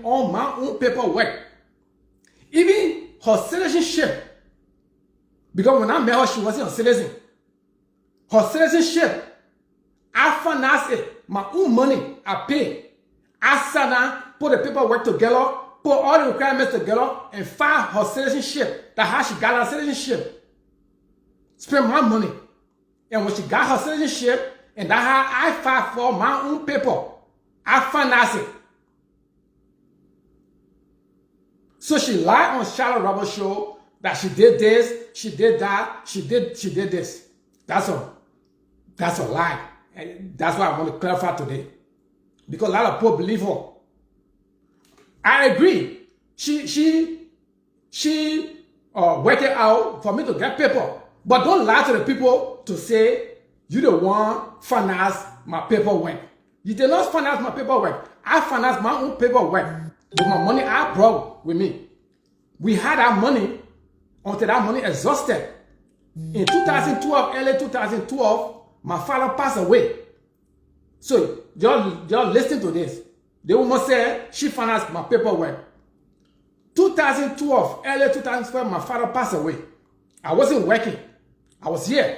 on my own paperwork. Even her citizenship, because when I met her, she wasn't a citizen. Her citizenship, I financed it. My own money, I pay. I sat down, put the paperwork together, put all the requirements together, and filed her citizenship. That's how she got her citizenship. Spend my money. And when she got her citizenship, and that's how I filed for my own paper. I financed it. So she lied on Charlotte Roberts show that she did this, she did that, she did this. That's a lie. And that's why I want to clarify today. Because a lot of people believe her. I agree. She worked it out for me to get paper. But don't lie to the people to say you the one financed my paperwork. You did not finance my paperwork. I financed my own paperwork with my money I brought with me. We had our money until that money exhausted. In 2012, early 2012, my father passed away. So y'all listen to this. The woman said she financed my paperwork. 2012, early 2012, my father passed away. I wasn't working. I was here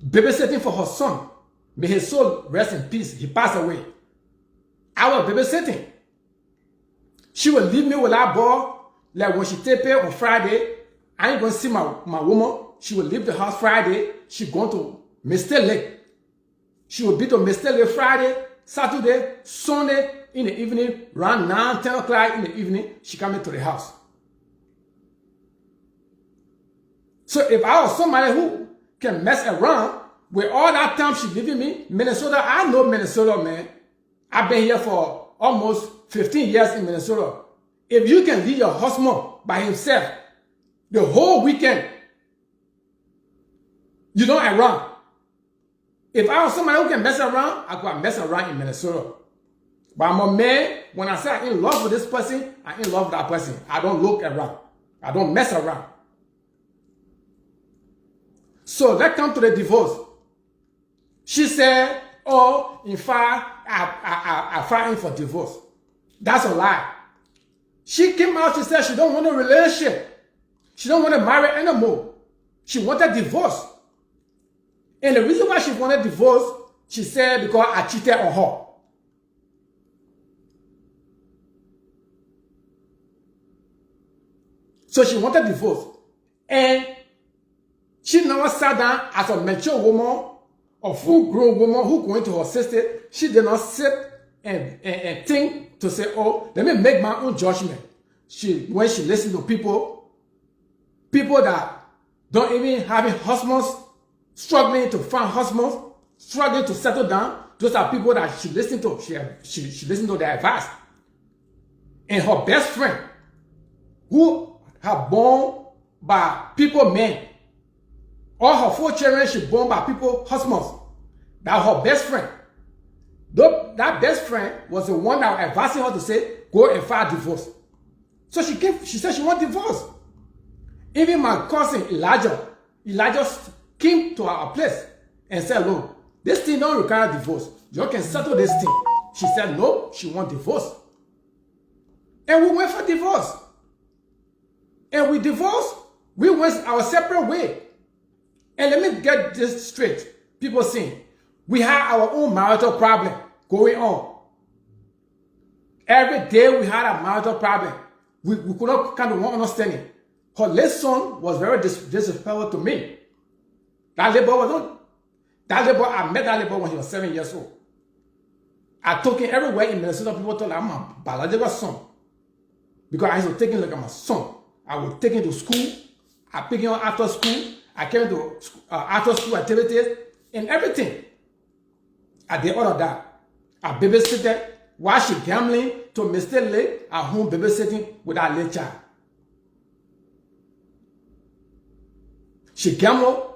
babysitting for her son. May his soul rest in peace. He passed away. I was babysitting. She would leave me with that boy. Like when she take pay on Friday, I ain't going to see my woman. She would leave the house Friday. She going to Mr. Lake. She would be to Mr. Lake Friday, Saturday, Sunday in the evening, around 9, 10 o'clock in the evening, she coming to the house. So if I was somebody who can mess around with all that time she giving me, Minnesota, I know Minnesota, man. I've been here for almost 15 years in Minnesota. If you can leave your husband by himself the whole weekend, you don't around. If I was somebody who can mess around, I could mess around in Minnesota. But I'm a man, when I say I'm in love with this person, I'm in love with that person. I don't look around. I don't mess around. So let's come to the divorce. She said, oh, in fact, I filed for divorce. That's a lie. She came out, she said she don't want a relationship. She don't want to marry anymore. She wanted divorce. And the reason why she wanted divorce, she said, because I cheated on her. So she wanted divorce. And she never sat down as a mature woman, a full-grown woman who going to her sister. She did not sit and think to say, oh, let me make my own judgment. When she listened to people that don't even have husbands, struggling to find husbands, struggling to settle down, those are people that she listened to. She listened to their advice. And her best friend, who are born by people, men, all her 4 children, she born by people, husbands. That's her best friend. That best friend was the one that was advising her to say, go and file divorce. So she said she want divorce. Even my cousin Elijah came to our place and said, look, this thing don't require divorce. You can settle this thing. She said, no, she want divorce. And we went for divorce. And we divorced. We went our separate way. And let me get this straight. People saying, we have our own marital problem going on. Every day we had a marital problem. We could not come to one understanding. Her late son was very disrespectful to me. That labor was not. That labor, I met that labor when he was 7 years old. I took him everywhere in Minnesota. People thought I'm a biological son. Because I used to take him like I'm a son. I would take him to school. I pick him up after school. I came to after school activities and everything. I did all of that. I babysitted while she gambling to Mr. Lake at home babysitting with that late child. She gambled.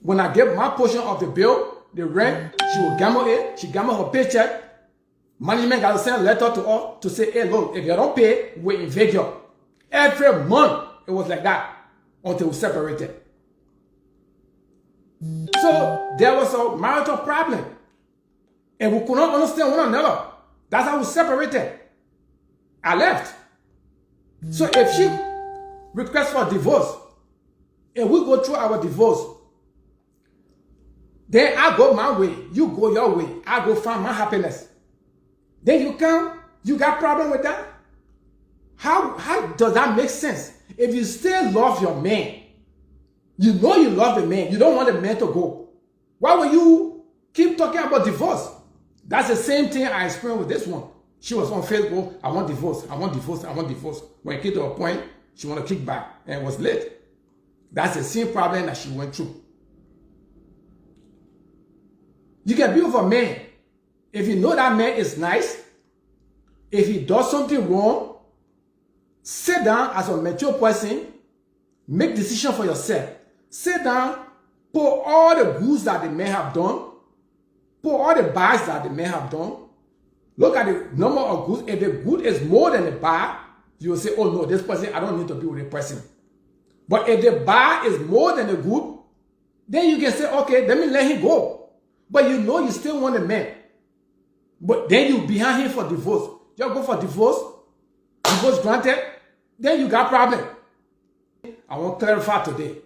When I gave my portion of the bill, the rent, she would gamble it. She gambled her paycheck. Management got to send a letter to her to say, hey, look, if you don't pay, we evict you. Every month, it was like that until we separated. So there was a marital problem. And we could not understand one another. That's how we separated. I left. So if she requests for divorce, and we go through our divorce, then I go my way, you go your way, I go find my happiness. Then you come, you got problem with that? How does that make sense? If you still love your man, you know you love the man, you don't want the man to go, why will you keep talking about divorce? That's the same thing I experienced with this one. She was on Facebook, I want divorce, I want divorce, I want divorce. When it came to a point, she wanted to kick back, and it was late. That's the same problem that she went through. You can be with a man. If you know that man is nice, if he does something wrong, sit down as a mature person, make decision for yourself. Sit down, put all the goods that the man have done, put all the bads that the man have done. Look at the number of goods. If the good is more than the bad, you will say, oh no, this person, I don't need to be with a person. But if the bad is more than the good, then you can say, okay, let me let him go. But you know you still want a man. But then you behind him for divorce. You go for divorce granted, then you got problem. I want to clarify today.